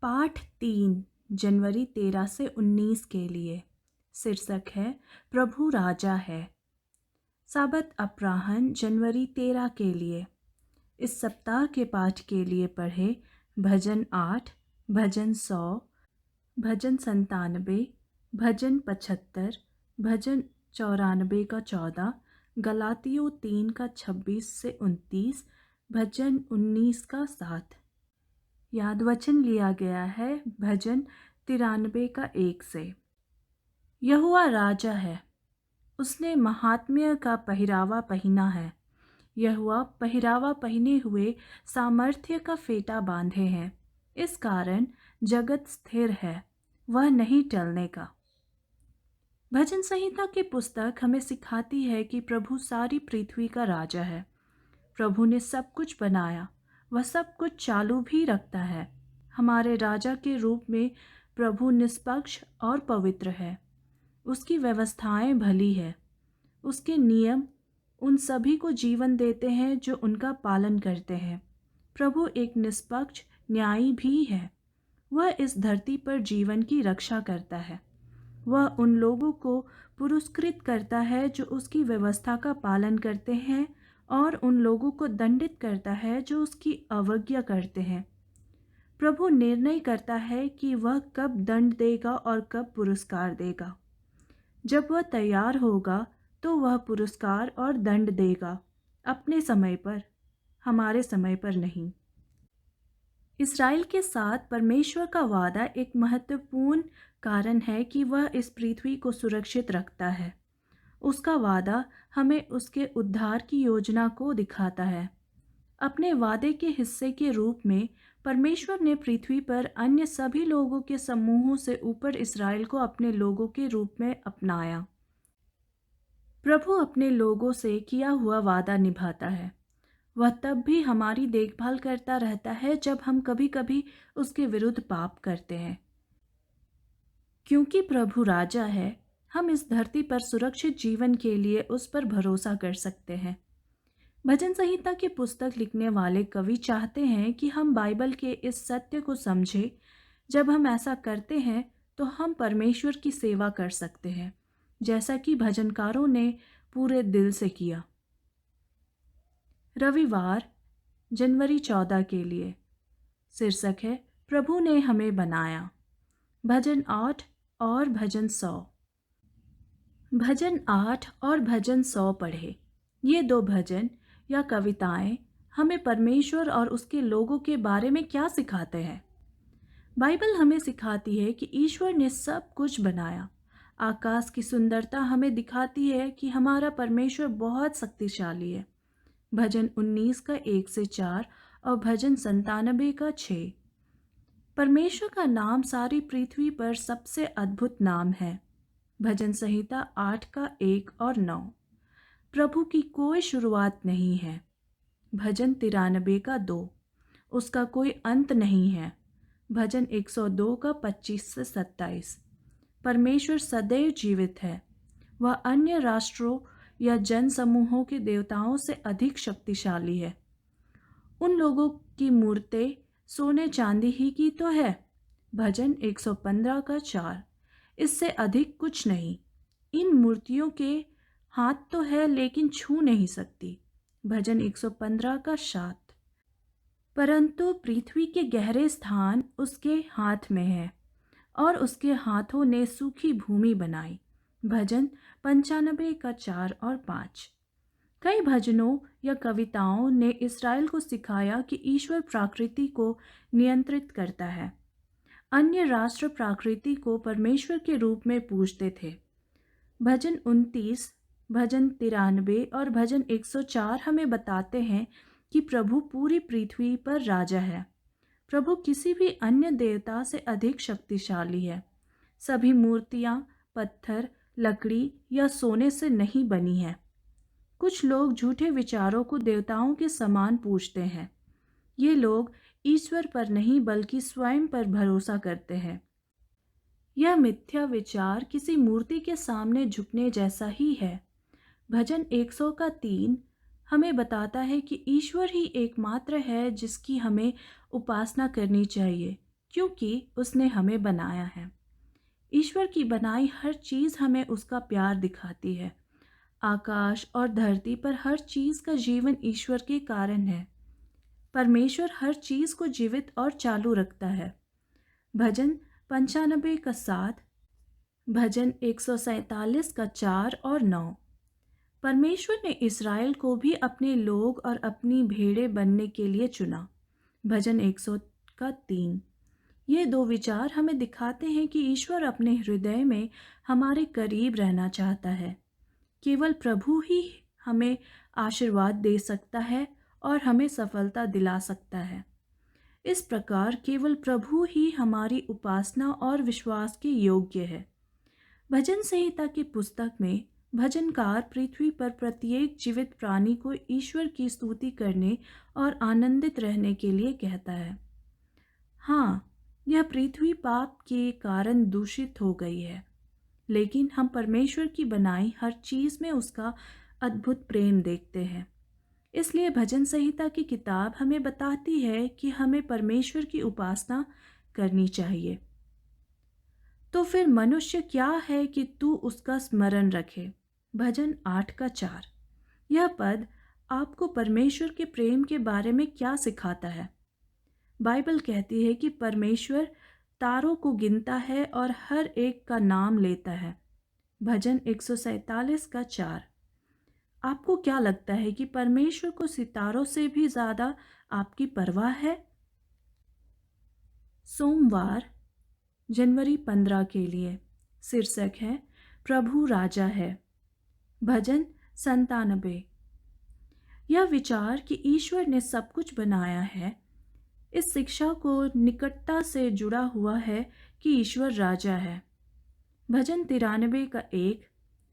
पाठ 3 जनवरी 13 से 19 के लिए। शीर्षक है प्रभु राजा है। साबत अपराह्न जनवरी 13 के लिए। इस सप्ताह के पाठ के लिए पढ़े भजन 8, भजन 100, भजन 97, भजन 75, भजन 94 का 14, गलातियों 3 का 26 से 29, भजन 19 का 7। याद वचन लिया गया है भजन 93 का 1 से। यहोवा राजा है, उसने महात्म्य का पहरावा पहना है। यहोवा पहरावा पहने हुए सामर्थ्य का फेटा बांधे हैं। इस कारण जगत स्थिर है, वह नहीं टलने का। भजन संहिता की पुस्तक हमें सिखाती है कि प्रभु सारी पृथ्वी का राजा है। प्रभु ने सब कुछ बनाया, वह सब कुछ चालू भी रखता है। हमारे राजा के रूप में प्रभु निष्पक्ष और पवित्र है। उसकी व्यवस्थाएं भली है। उसके नियम उन सभी को जीवन देते हैं जो उनका पालन करते हैं। प्रभु एक निष्पक्ष न्यायी भी है। वह इस धरती पर जीवन की रक्षा करता है। वह उन लोगों को पुरस्कृत करता है जो उसकी व्यवस्था का पालन करते हैं और उन लोगों को दंडित करता है जो उसकी अवज्ञा करते हैं। प्रभु निर्णय करता है कि वह कब दंड देगा और कब पुरस्कार देगा। जब वह तैयार होगा तो वह पुरस्कार और दंड देगा, अपने समय पर, हमारे समय पर नहीं। इस्राएल के साथ परमेश्वर का वादा एक महत्वपूर्ण कारण है कि वह इस पृथ्वी को सुरक्षित रखता है। उसका वादा हमें उसके उद्धार की योजना को दिखाता है। अपने वादे के हिस्से के रूप में परमेश्वर ने पृथ्वी पर अन्य सभी लोगों के समूहों से ऊपर इस्राएल को अपने लोगों के रूप में अपनाया। प्रभु अपने लोगों से किया हुआ वादा निभाता है। वह तब भी हमारी देखभाल करता रहता है जब हम कभी कभी उसके विरुद्ध पाप करते हैं। क्योंकि प्रभु राजा है, हम इस धरती पर सुरक्षित जीवन के लिए उस पर भरोसा कर सकते हैं। भजन संहिता की पुस्तक लिखने वाले कवि चाहते हैं कि हम बाइबल के इस सत्य को समझें। जब हम ऐसा करते हैं तो हम परमेश्वर की सेवा कर सकते हैं, जैसा कि भजनकारों ने पूरे दिल से किया। रविवार जनवरी 14 के लिए। शीर्षक है प्रभु ने हमें बनाया। भजन 8 और भजन 100। भजन 8 और भजन 100 पढ़े। ये दो भजन या कविताएं हमें परमेश्वर और उसके लोगों के बारे में क्या सिखाते हैं? बाइबल हमें सिखाती है कि ईश्वर ने सब कुछ बनाया। आकाश की सुंदरता हमें दिखाती है कि हमारा परमेश्वर बहुत शक्तिशाली है। भजन 19 का 1 से 4 और भजन 97 का 6। परमेश्वर का नाम सारी पृथ्वी पर सबसे अद्भुत नाम है। भजन संहिता 8 का 1 और 9। प्रभु की कोई शुरुआत नहीं है। भजन 93 का 2। उसका कोई अंत नहीं है। भजन 102 का 25 से 27। परमेश्वर सदैव जीवित है। वह अन्य राष्ट्रों या जन समूहों के देवताओं से अधिक शक्तिशाली है। उन लोगों की मूर्तें सोने चांदी ही की तो है। भजन 115 का 4। इससे अधिक कुछ नहीं। इन मूर्तियों के हाथ तो है लेकिन छू नहीं सकती। भजन 115 का 7। परंतु पृथ्वी के गहरे स्थान उसके हाथ में है और उसके हाथों ने सूखी भूमि बनाई। भजन 95 का 4 और 5। कई भजनों या कविताओं ने इस्राएल को सिखाया कि ईश्वर प्रकृति को नियंत्रित करता है। अन्य राष्ट्र प्रकृति को परमेश्वर के रूप में पूजते थे। भजन 29, भजन 93 और भजन 104 हमें बताते हैं कि प्रभु पूरी पृथ्वी पर राजा है। प्रभु किसी भी अन्य देवता से अधिक शक्तिशाली है। सभी मूर्तियां पत्थर, लकड़ी या सोने से नहीं बनी हैं। कुछ लोग झूठे विचारों को देवताओं के समान पूजते हैं। ये लोग ईश्वर पर नहीं बल्कि स्वयं पर भरोसा करते हैं। यह मिथ्या विचार किसी मूर्ति के सामने झुकने जैसा ही है। भजन 100 का 3 हमें बताता है कि ईश्वर ही एकमात्र है जिसकी हमें उपासना करनी चाहिए। क्योंकि उसने हमें बनाया है। ईश्वर की बनाई हर चीज़ हमें उसका प्यार दिखाती है। आकाश और धरती पर हर चीज़ का जीवन ईश्वर के कारण है। परमेश्वर हर चीज़ को जीवित और चालू रखता है। भजन 95 का 7, भजन 147 का 4 और 9। परमेश्वर ने इस्राएल को भी अपने लोग और अपनी भेड़ें बनने के लिए चुना। भजन 100 का 3। ये दो विचार हमें दिखाते हैं कि ईश्वर अपने हृदय में हमारे करीब रहना चाहता है। केवल प्रभु ही हमें आशीर्वाद दे सकता है और हमें सफलता दिला सकता है। इस प्रकार केवल प्रभु ही हमारी उपासना और विश्वास के योग्य है। भजन संहिता की पुस्तक में भजनकार पृथ्वी पर प्रत्येक जीवित प्राणी को ईश्वर की स्तुति करने और आनंदित रहने के लिए कहता है। हाँ, यह पृथ्वी पाप के कारण दूषित हो गई है, लेकिन हम परमेश्वर की बनाई हर चीज़ में उसका अद्भुत प्रेम देखते हैं। इसलिए भजन संहिता की किताब हमें बताती है कि हमें परमेश्वर की उपासना करनी चाहिए। तो फिर मनुष्य क्या है कि तू उसका स्मरण रखे। भजन 8 का 4। यह पद आपको परमेश्वर के प्रेम के बारे में क्या सिखाता है? बाइबल कहती है कि परमेश्वर तारों को गिनता है और हर एक का नाम लेता है। भजन 147 का 4। आपको क्या लगता है कि परमेश्वर को सितारों से भी ज़्यादा आपकी परवाह है? सोमवार जनवरी 15 के लिए शीर्षक है प्रभु राजा है। भजन 97। यह विचार कि ईश्वर ने सब कुछ बनाया है, इस शिक्षा को निकटता से जुड़ा हुआ है कि ईश्वर राजा है। भजन 93 का 1,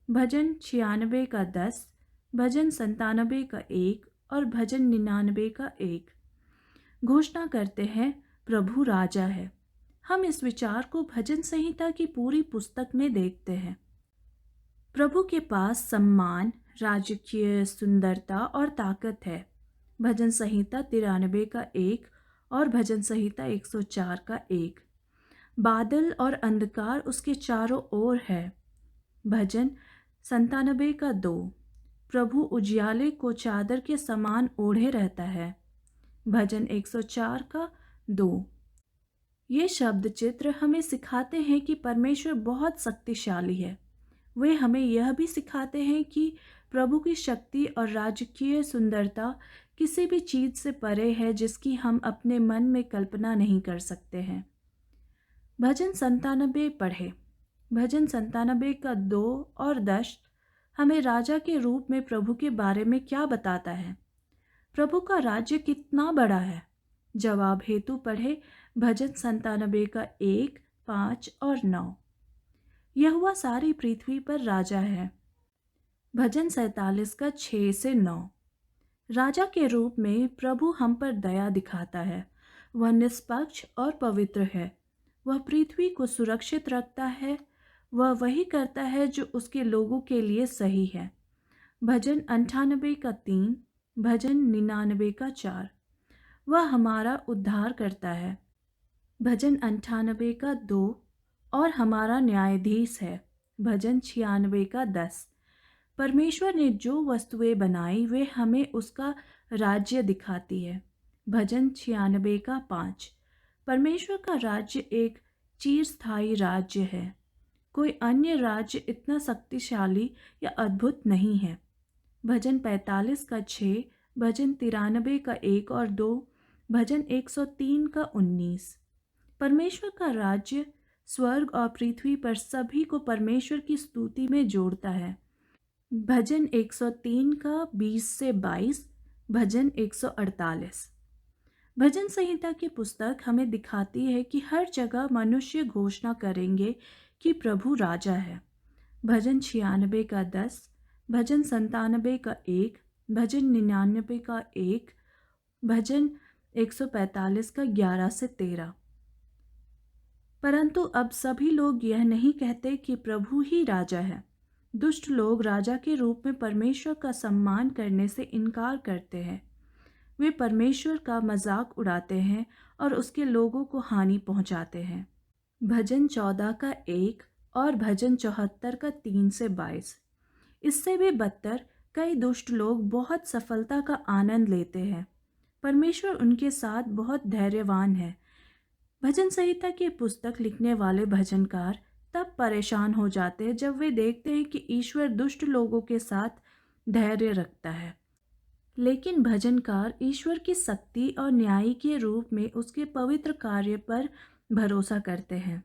भजन 96 का 10, भजन 97 का 1 और भजन 99 का 1 घोषणा करते हैं प्रभु राजा है। हम इस विचार को भजन संहिता की पूरी पुस्तक में देखते हैं। प्रभु के पास सम्मान, राजकीय सुंदरता और ताकत है। भजन संहिता 93 का 1 और भजन संहिता 104 का 1। बादल और अंधकार उसके चारों ओर है। भजन 97 का 2। प्रभु उजियाले को चादर के समान ओढ़े रहता है। भजन 104 का 2। ये शब्द चित्र हमें सिखाते हैं कि परमेश्वर बहुत शक्तिशाली है। वे हमें यह भी सिखाते हैं कि प्रभु की शक्ति और राजकीय सुंदरता किसी भी चीज़ से परे है जिसकी हम अपने मन में कल्पना नहीं कर सकते हैं। भजन 97 पढ़े। भजन 97 का 2 और 10 हमें राजा के रूप में प्रभु के बारे में क्या बताता है? प्रभु का राज्य कितना बड़ा है? जवाब हेतु पढ़े भजन 97 का 1, 5 और 9। यहोवा सारी पृथ्वी पर राजा है। भजन 47 का 6 से 9। राजा के रूप में प्रभु हम पर दया दिखाता है। वह निष्पक्ष और पवित्र है। वह पृथ्वी को सुरक्षित रखता है। वह वही करता है जो उसके लोगों के लिए सही है। भजन 98 का 3, भजन 99 का 4। वह हमारा उद्धार करता है। भजन 98 का 2 और हमारा न्यायाधीश है। भजन 96 का 10। परमेश्वर ने जो वस्तुएं बनाई वे हमें उसका राज्य दिखाती है। भजन 96 का 5। परमेश्वर का राज्य एक चिरस्थायी राज्य है। कोई अन्य राज्य इतना शक्तिशाली या अद्भुत नहीं है। भजन 45 का 6, भजन 93 का 1 और 2, भजन 103 का 19। परमेश्वर का राज्य स्वर्ग और पृथ्वी पर सभी को परमेश्वर की स्तुति में जोड़ता है। भजन 103 का 20 से 22, भजन 148। भजन संहिता की पुस्तक हमें दिखाती है कि हर जगह मनुष्य घोषणा करेंगे कि प्रभु राजा है। भजन 96 का 10, भजन 97 का 1, भजन 99 का 1, भजन 145 का 11 से 13। परंतु अब सभी लोग यह नहीं कहते कि प्रभु ही राजा है। दुष्ट लोग राजा के रूप में परमेश्वर का सम्मान करने से इनकार करते हैं। वे परमेश्वर का मजाक उड़ाते हैं और उसके लोगों को हानि पहुंचाते हैं। भजन 14 का 1 और भजन 74 का 3 से 22। इससे भी बदतर कई दुष्ट लोग बहुत सफलता का आनंद लेते हैं। परमेश्वर उनके साथ बहुत धैर्यवान है। भजन संहिता की पुस्तक लिखने वाले भजनकार तब परेशान हो जाते हैं जब वे देखते हैं कि ईश्वर दुष्ट लोगों के साथ धैर्य रखता है। लेकिन भजनकार ईश्वर की शक्ति और न्याय के रूप में उसके पवित्र कार्य पर भरोसा करते हैं।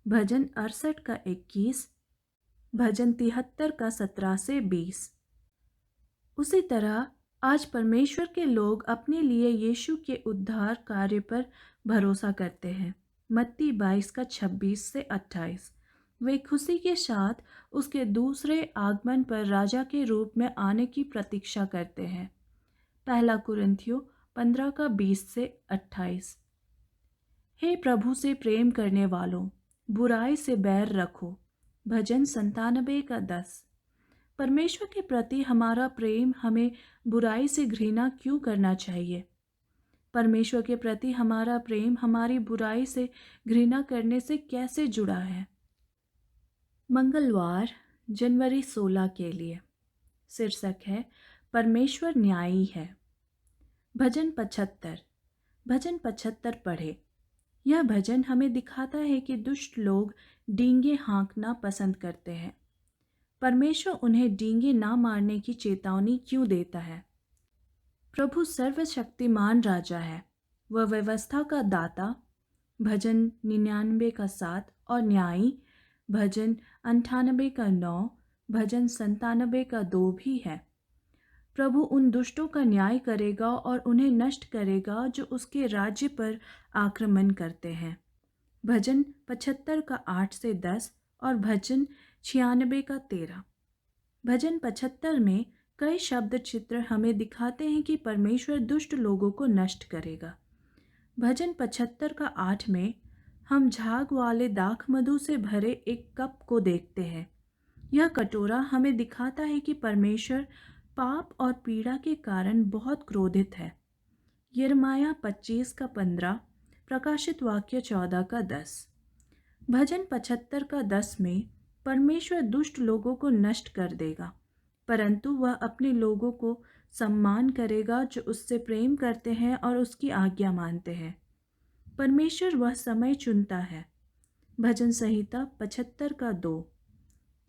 भजन 68 का 21, भजन 73 का 17 से 20। उसी तरह आज परमेश्वर के लोग अपने लिए यीशु के उद्धार कार्य पर भरोसा करते हैं। मत्ती 22 का 26 से 28। वे खुशी के साथ उसके दूसरे आगमन पर राजा के रूप में आने की प्रतीक्षा करते हैं। पहला कुरिन्थियों 15 का 20 से 28। हे प्रभु से प्रेम करने वालों, बुराई से बैर रखो। भजन 97 का 10। परमेश्वर के प्रति हमारा प्रेम हमें बुराई से घृणा क्यों करना चाहिए? परमेश्वर के प्रति हमारा प्रेम हमारी बुराई से घृणा करने से कैसे जुड़ा है? मंगलवार जनवरी 16 के लिए शीर्षक है परमेश्वर न्यायी है। भजन 75। भजन 75 पढ़े। यह भजन हमें दिखाता है कि दुष्ट लोग डींगे हाँकना पसंद करते हैं। परमेश्वर उन्हें डींगे ना मारने की चेतावनी क्यों देता है? प्रभु सर्वशक्तिमान राजा है, वह व्यवस्था का दाता। भजन 99 का 7 और न्यायी भजन 98 का 9, भजन 97 का 2 भी है। प्रभु उन दुष्टों का न्याय करेगा और उन्हें नष्ट करेगा जो उसके राज्य पर आक्रमण करते हैं। भजन 75 का 8 से 10 और भजन 96 का 13। भजन 75 में कई शब्द चित्र हमें दिखाते हैं कि परमेश्वर दुष्ट लोगों को नष्ट करेगा। भजन 75 का 8 में हम झाग वाले दाख मधु से भरे एक कप को देखते हैं। यह कटोरा हमें दिखाता है कि परमेश्वर पाप और पीड़ा के कारण बहुत क्रोधित है। यिर्मयाह 25 का 15, प्रकाशित वाक्य 14 का 10। भजन 75 का 10 में परमेश्वर दुष्ट लोगों को नष्ट कर देगा, परंतु वह अपने लोगों को सम्मान करेगा जो उससे प्रेम करते हैं और उसकी आज्ञा मानते हैं। परमेश्वर वह समय चुनता है। भजन संहिता 75 का 2,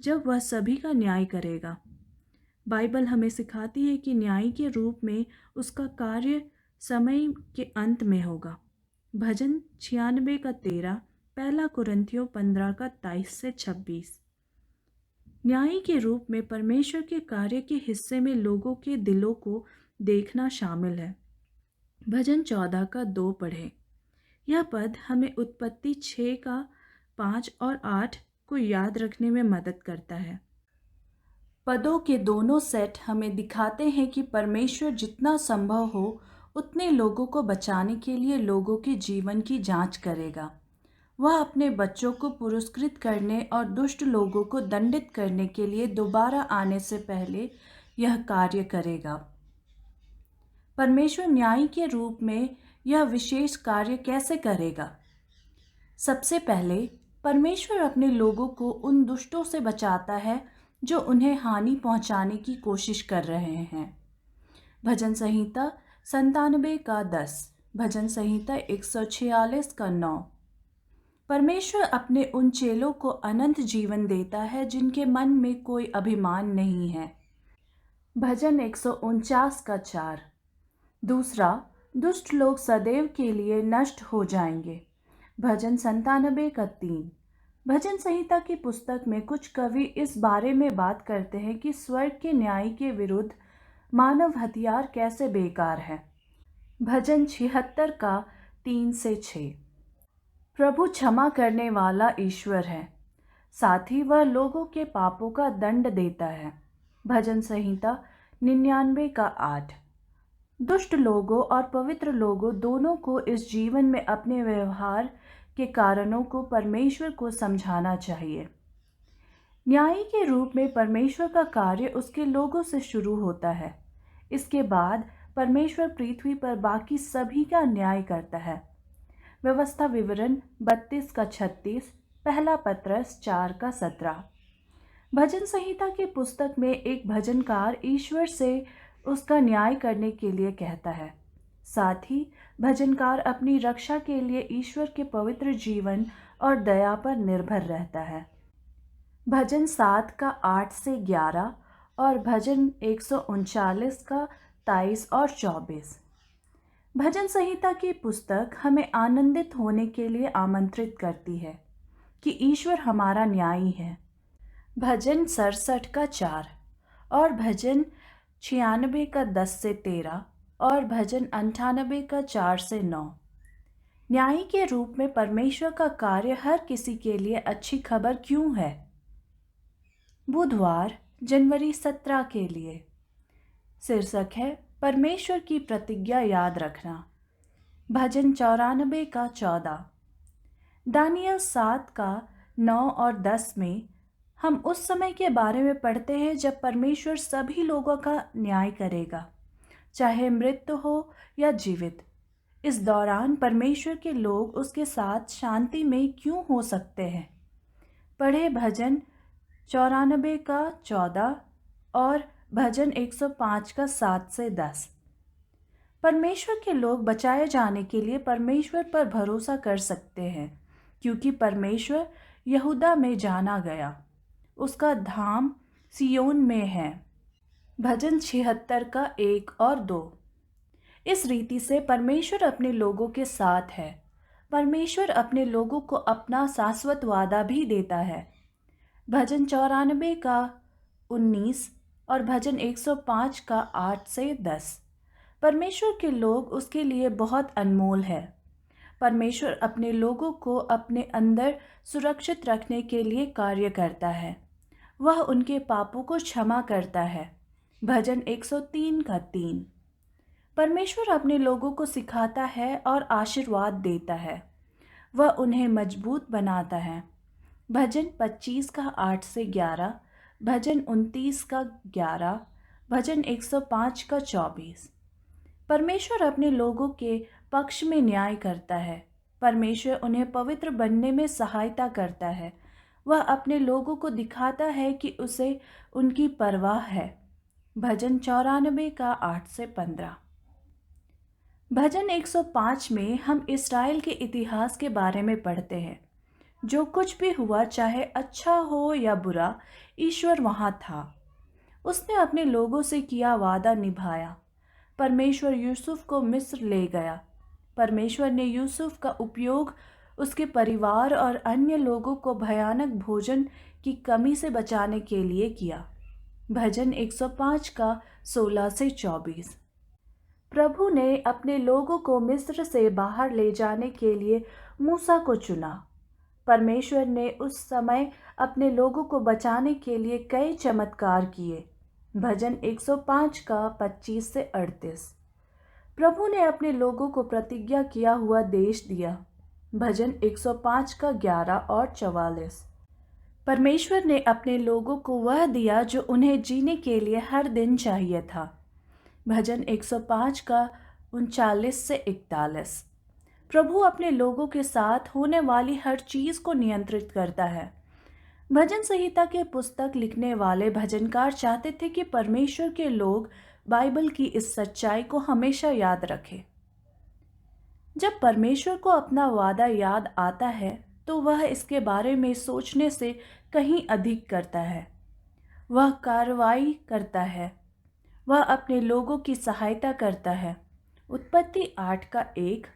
जब वह सभी का न्याय करेगा। बाइबल हमें सिखाती है कि न्याय के रूप में उसका कार्य समय के अंत में होगा। भजन 96 का 13, पहला कुरिन्थियों 15 का 23 से 26। न्याय के रूप में परमेश्वर के कार्य के हिस्से में लोगों के दिलों को देखना शामिल है। भजन 14 का 2 पढ़ें। यह पद हमें उत्पत्ति 6 का 5 और 8 को याद रखने में मदद करता है। पदों के दोनों सेट हमें दिखाते हैं कि परमेश्वर जितना संभव हो उतने लोगों को बचाने के लिए लोगों के जीवन की जांच करेगा। वह अपने बच्चों को पुरस्कृत करने और दुष्ट लोगों को दंडित करने के लिए दोबारा आने से पहले यह कार्य करेगा। परमेश्वर न्याय के रूप में यह विशेष कार्य कैसे करेगा? सबसे पहले परमेश्वर अपने लोगों को उन दुष्टों से बचाता है जो उन्हें हानि पहुंचाने की कोशिश कर रहे हैं। भजन संहिता 97 का 10, भजन संहिता 146 का 9। परमेश्वर अपने उन चेलों को अनंत जीवन देता है जिनके मन में कोई अभिमान नहीं है। भजन 149 का 4। दूसरा, दुष्ट लोग सदैव के लिए नष्ट हो जाएंगे। भजन 97 का 3। भजन संहिता की पुस्तक में कुछ कवि इस बारे में बात करते हैं कि स्वर्ग के न्याय के विरुद्ध मानव हथियार कैसे बेकार है। भजन 76 का 3 से 6। प्रभु क्षमा करने वाला ईश्वर है, साथ ही वह लोगों के पापों का दंड देता है। भजन संहिता 99 का 8। दुष्ट लोगों और पवित्र लोगों दोनों को इस जीवन में अपने व्यवहार के कारणों को परमेश्वर को समझाना चाहिए। न्याय के रूप में परमेश्वर का कार्य उसके लोगों से शुरू होता है। इसके बाद परमेश्वर पृथ्वी पर बाकी सभी का न्याय करता है। व्यवस्था विवरण 32 का 36, पहला पत्रस 4 का 17। भजन संहिता की पुस्तक में एक भजनकार ईश्वर से उसका न्याय करने के लिए कहता है। साथ ही भजनकार अपनी रक्षा के लिए ईश्वर के पवित्र जीवन और दया पर निर्भर रहता है। भजन 7 का 8 से 11 और भजन 139 का 23 और 24। भजन संहिता की पुस्तक हमें आनंदित होने के लिए आमंत्रित करती है कि ईश्वर हमारा न्यायी है। भजन 67 का 4 और भजन 96 का 10 से 13 और भजन 98 का 4 से 9। न्यायी के रूप में परमेश्वर का कार्य हर किसी के लिए अच्छी खबर क्यों है? बुधवार जनवरी 17 के लिए शीर्षक है परमेश्वर की प्रतिज्ञा याद रखना। भजन 94 का 14। दानियल 7 का 9 और 10 में हम उस समय के बारे में पढ़ते हैं जब परमेश्वर सभी लोगों का न्याय करेगा, चाहे मृत हो या जीवित। इस दौरान परमेश्वर के लोग उसके साथ शांति में क्यों हो सकते हैं? पढ़े भजन 94 का 14 और भजन 105 का 7 से 10। परमेश्वर के लोग बचाए जाने के लिए परमेश्वर पर भरोसा कर सकते हैं, क्योंकि परमेश्वर यहूदा में जाना गया, उसका धाम सियोन में है। भजन 76 का 1 और 2। इस रीति से परमेश्वर अपने लोगों के साथ है। परमेश्वर अपने लोगों को अपना शाश्वत वादा भी देता है। भजन 94 का 19 और भजन 105 का 8 से 10। परमेश्वर के लोग उसके लिए बहुत अनमोल है। परमेश्वर अपने लोगों को अपने अंदर सुरक्षित रखने के लिए कार्य करता है। वह उनके पापों को क्षमा करता है। भजन 103 का 3। परमेश्वर अपने लोगों को सिखाता है और आशीर्वाद देता है। वह उन्हें मजबूत बनाता है। भजन 25 का 8 से 11, भजन 29 का 11, भजन 105 का 24। परमेश्वर अपने लोगों के पक्ष में न्याय करता है। परमेश्वर उन्हें पवित्र बनने में सहायता करता है। वह अपने लोगों को दिखाता है कि उसे उनकी परवाह है। भजन 94 का 8 से 15। भजन 105 में हम इस्राएल के इतिहास के बारे में पढ़ते हैं। जो कुछ भी हुआ, चाहे अच्छा हो या बुरा, ईश्वर वहाँ था। उसने अपने लोगों से किया वादा निभाया। परमेश्वर यूसुफ को मिस्र ले गया। परमेश्वर ने यूसुफ का उपयोग उसके परिवार और अन्य लोगों को भयानक भोजन की कमी से बचाने के लिए किया। भजन 105 का 16 से 24। प्रभु ने अपने लोगों को मिस्र से बाहर ले जाने के लिए मूसा को चुना। परमेश्वर ने उस समय अपने लोगों को बचाने के लिए कई चमत्कार किए। भजन 105 का 25 से 38। प्रभु ने अपने लोगों को प्रतिज्ञा किया हुआ देश दिया। भजन 105 का 11 और 44। परमेश्वर ने अपने लोगों को वह दिया जो उन्हें जीने के लिए हर दिन चाहिए था। भजन 105 का 39 से 41। प्रभु अपने लोगों के साथ होने वाली हर चीज़ को नियंत्रित करता है। भजन संहिता के पुस्तक लिखने वाले भजनकार चाहते थे कि परमेश्वर के लोग बाइबल की इस सच्चाई को हमेशा याद रखें। जब परमेश्वर को अपना वादा याद आता है तो वह इसके बारे में सोचने से कहीं अधिक करता है। वह कार्रवाई करता है। वह अपने लोगों की सहायता करता है। उत्पत्ति 8 का 1,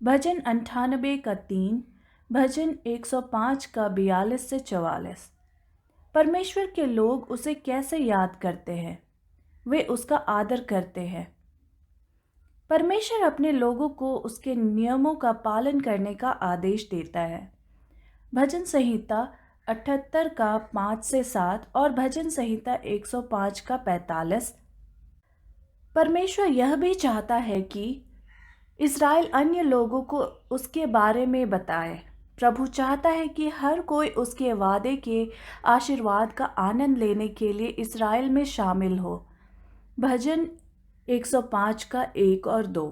भजन 98 का 3, भजन 105 का 42 से 44। परमेश्वर के लोग उसे कैसे याद करते हैं? वे उसका आदर करते हैं। परमेश्वर अपने लोगों को उसके नियमों का पालन करने का आदेश देता है। भजन संहिता 78 का 5 से 7 और भजन संहिता 105 का 45। परमेश्वर यह भी चाहता है कि इस्राएल अन्य लोगों को उसके बारे में बताए। प्रभु चाहता है कि हर कोई उसके वादे के आशीर्वाद का आनंद लेने के लिए इस्राएल में शामिल हो। भजन 105 का 1 और 2।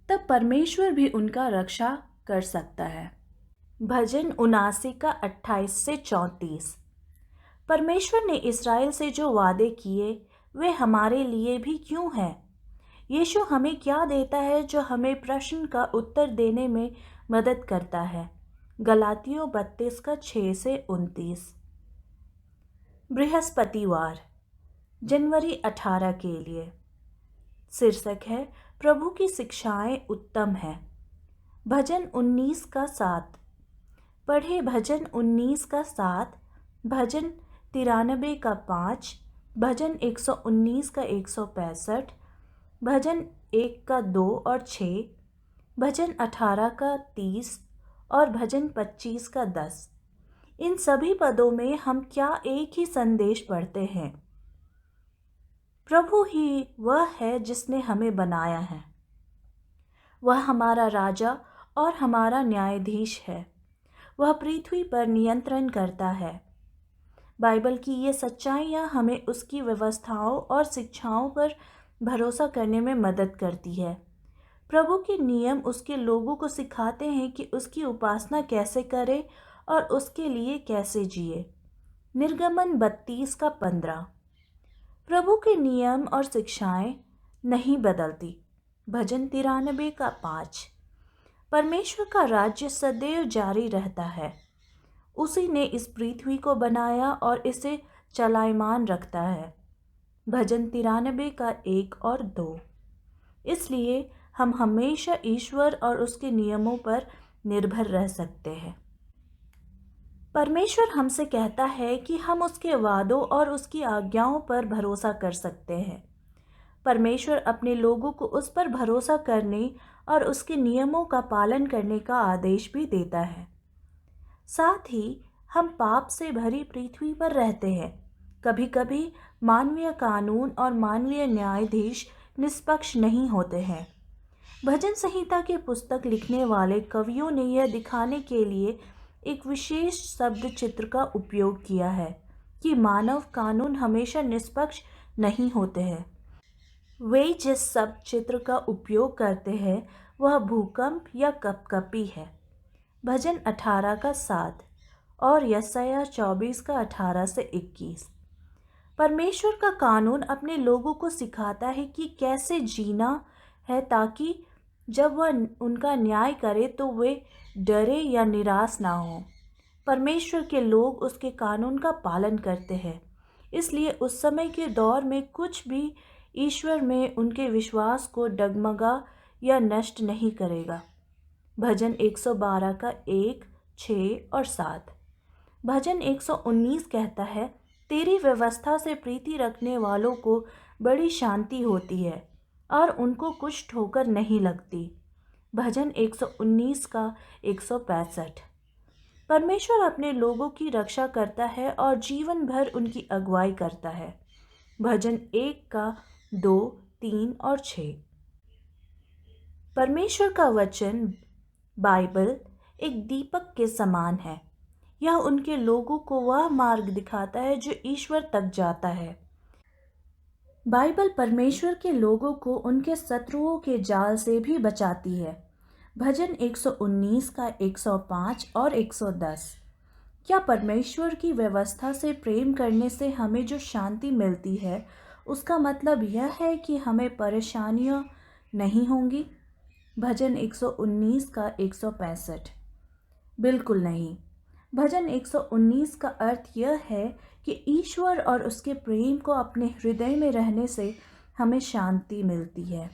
तब परमेश्वर भी उनका रक्षा कर सकता है। भजन 79 का 28 से 34। परमेश्वर ने इस्राएल से जो वादे किए वे हमारे लिए भी क्यों हैं? यीशु हमें क्या देता है जो हमें प्रश्न का उत्तर देने में मदद करता है? गलातियों 32 का 6 से 29। बृहस्पतिवार जनवरी 18 के लिए। शीर्षक है प्रभु की शिक्षाएं उत्तम है। भजन 19 का 7। पढ़े भजन 19 का 7, भजन 93 का 5, भजन 119 का 165, भजन 1 का 2 और 6, भजन 18 का 30 और भजन 25 का 10। इन सभी पदों में हम क्या एक ही संदेश पढ़ते हैं? प्रभु ही वह है जिसने हमें बनाया है। वह हमारा राजा और हमारा न्यायाधीश है। वह पृथ्वी पर नियंत्रण करता है। बाइबल की ये सच्चाइयाँ हमें उसकी व्यवस्थाओं और शिक्षाओं पर भरोसा करने में मदद करती है। प्रभु के नियम उसके लोगों को सिखाते हैं कि उसकी उपासना कैसे करें और उसके लिए कैसे जिए। निर्गमन 32 का 15। प्रभु के नियम और शिक्षाएं नहीं बदलती। भजन 93 का 5। परमेश्वर का राज्य सदैव जारी रहता है। उसी ने इस पृथ्वी को बनाया और इसे चलायमान रखता है। भजन 93 का 1 और 2। इसलिए हम हमेशा ईश्वर और उसके नियमों पर निर्भर रह सकते हैं। परमेश्वर हमसे कहता है कि हम उसके वादों और उसकी आज्ञाओं पर भरोसा कर सकते हैं। परमेश्वर अपने लोगों को उस पर भरोसा करने और उसके नियमों का पालन करने का आदेश भी देता है। साथ ही हम पाप से भरी पृथ्वी पर रहते हैं। कभी कभी मानवीय कानून और मानवीय न्यायाधीश निष्पक्ष नहीं होते हैं। भजन संहिता के पुस्तक लिखने वाले कवियों ने यह दिखाने के लिए एक विशेष शब्द चित्र का उपयोग किया है कि मानव कानून हमेशा निष्पक्ष नहीं होते हैं। वे जिस शब्द चित्र का उपयोग करते हैं वह भूकंप या कपकपी है। भजन 18 का 7 और यशायाह 24 का 18 से 21। परमेश्वर का कानून अपने लोगों को सिखाता है कि कैसे जीना है ताकि जब वह उनका न्याय करे तो वे डरे या निराश ना हो। परमेश्वर के लोग उसके कानून का पालन करते हैं, इसलिए उस समय के दौर में कुछ भी ईश्वर में उनके विश्वास को डगमगा या नष्ट नहीं करेगा। भजन 112 का 1, 6 और 7। भजन 119 कहता है, तेरी व्यवस्था से प्रीति रखने वालों को बड़ी शांति होती है और उनको कुछ ठोकर नहीं लगती। भजन 119 का 165। परमेश्वर अपने लोगों की रक्षा करता है और जीवन भर उनकी अगुवाई करता है। भजन 1 का 2, 3 और 6। परमेश्वर का वचन बाइबल एक दीपक के समान है। यह उनके लोगों को वह मार्ग दिखाता है जो ईश्वर तक जाता है। बाइबल परमेश्वर के लोगों को उनके शत्रुओं के जाल से भी बचाती है। भजन 119 का 105 और 110। क्या परमेश्वर की व्यवस्था से प्रेम करने से हमें जो शांति मिलती है उसका मतलब यह है कि हमें परेशानियां नहीं होंगी? भजन 119 का 165। बिल्कुल नहीं। भजन 119 का अर्थ यह है कि ईश्वर और उसके प्रेम को अपने हृदय में रहने से हमें शांति मिलती है।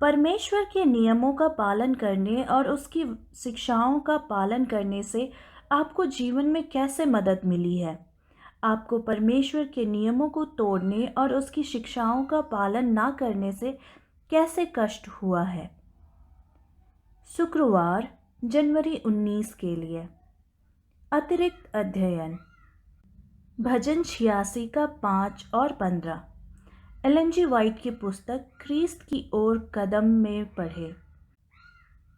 परमेश्वर के नियमों का पालन करने और उसकी शिक्षाओं का पालन करने से आपको जीवन में कैसे मदद मिली है? आपको परमेश्वर के नियमों को तोड़ने और उसकी शिक्षाओं का पालन ना करने से कैसे कष्ट हुआ है? शुक्रवार जनवरी 19 के लिए। अतिरिक्त अध्ययन। भजन 86 का 5 और 15। एलन जी वाइट की पुस्तक क्रिस्त की ओर कदम में पढ़े।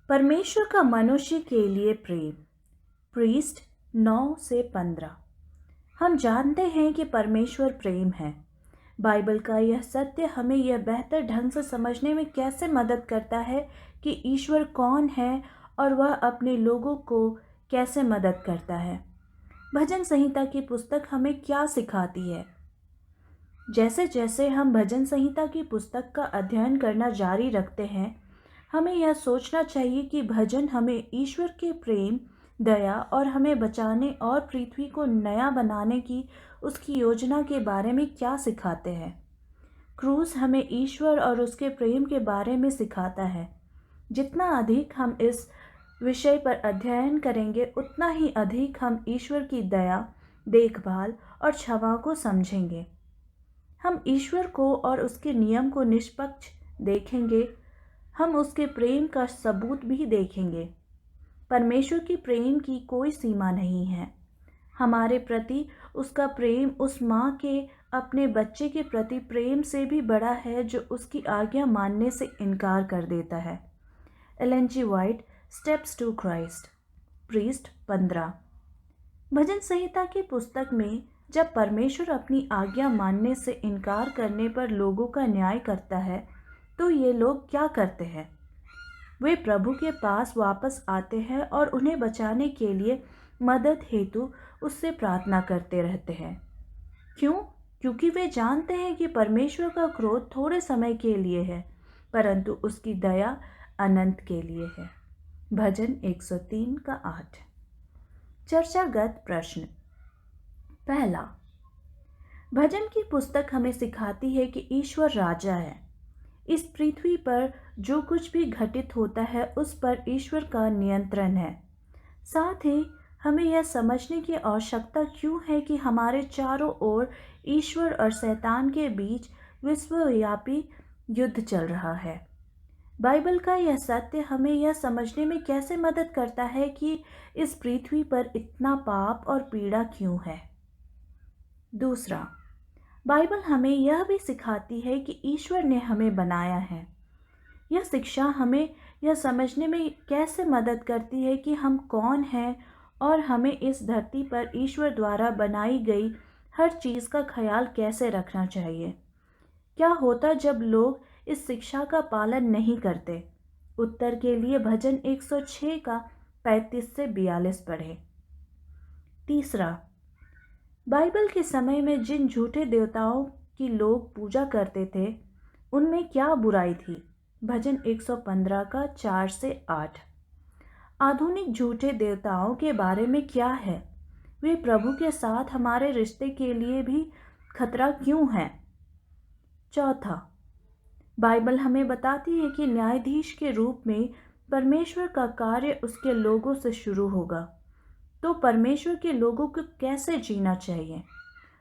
परमेश्वर का मनुष्य के लिए प्रेम। प्रीस्ट 9 से 15। हम जानते हैं कि परमेश्वर प्रेम है। बाइबल का यह सत्य हमें यह बेहतर ढंग से समझने में कैसे मदद करता है कि ईश्वर कौन है और वह अपने लोगों को कैसे मदद करता है। भजन संहिता की पुस्तक हमें क्या सिखाती है? जैसे जैसे हम भजन संहिता की पुस्तक का अध्ययन करना जारी रखते हैं, हमें यह सोचना चाहिए कि भजन हमें ईश्वर के प्रेम, दया और हमें बचाने और पृथ्वी को नया बनाने की उसकी योजना के बारे में क्या सिखाते हैं। क्रूस हमें ईश्वर और उसके प्रेम के बारे में सिखाता है। जितना अधिक हम इस विषय पर अध्ययन करेंगे, उतना ही अधिक हम ईश्वर की दया, देखभाल और क्षमा को समझेंगे। हम ईश्वर को और उसके नियम को निष्पक्ष देखेंगे। हम उसके प्रेम का सबूत भी देखेंगे। परमेश्वर की प्रेम की कोई सीमा नहीं है। हमारे प्रति उसका प्रेम उस माँ के अपने बच्चे के प्रति प्रेम से भी बड़ा है जो उसकी आज्ञा मानने से इनकार कर देता है। Ellen G White, Steps to Christ, पृष्ठ 15। भजन संहिता की पुस्तक में जब परमेश्वर अपनी आज्ञा मानने से इनकार करने पर लोगों का न्याय करता है, तो ये लोग क्या करते हैं? वे प्रभु के पास वापस आते हैं और उन्हें बचाने के लिए मदद हेतु उससे प्रार्थना करते रहते हैं। क्यों? क्योंकि वे जानते हैं कि परमेश्वर का क्रोध थोड़े समय के लिए है, परंतु उसकी दया अनंत के लिए है। भजन 103 का 8। चर्चागत प्रश्न। पहला, भजन की पुस्तक हमें सिखाती है कि ईश्वर राजा है। इस पृथ्वी पर जो कुछ भी घटित होता है उस पर ईश्वर का नियंत्रण है। साथ ही हमें यह समझने की आवश्यकता क्यों है कि हमारे चारों ओर ईश्वर और शैतान के बीच विश्वव्यापी युद्ध चल रहा है। बाइबल का यह सत्य हमें यह समझने में कैसे मदद करता है कि इस पृथ्वी पर इतना पाप और पीड़ा क्यों है। दूसरा, बाइबल हमें यह भी सिखाती है कि ईश्वर ने हमें बनाया है। यह शिक्षा हमें यह समझने में कैसे मदद करती है कि हम कौन हैं और हमें इस धरती पर ईश्वर द्वारा बनाई गई हर चीज़ का ख्याल कैसे रखना चाहिए। क्या होता जब लोग इस शिक्षा का पालन नहीं करते? उत्तर के लिए भजन 106 का 35 से 42 पढ़ें। तीसरा, बाइबल के समय में जिन झूठे देवताओं की लोग पूजा करते थे, उनमें क्या बुराई थी? भजन 115 का 4 से 8। आधुनिक झूठे देवताओं के बारे में क्या है? वे प्रभु के साथ हमारे रिश्ते के लिए भी खतरा क्यों है? चौथा, बाइबल हमें बताती है कि न्यायाधीश के रूप में परमेश्वर का कार्य उसके लोगों से शुरू होगा। तो परमेश्वर के लोगों को कैसे जीना चाहिए?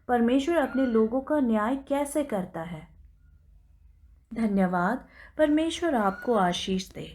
परमेश्वर अपने लोगों का न्याय कैसे करता है? धन्यवाद। परमेश्वर आपको आशीष दे।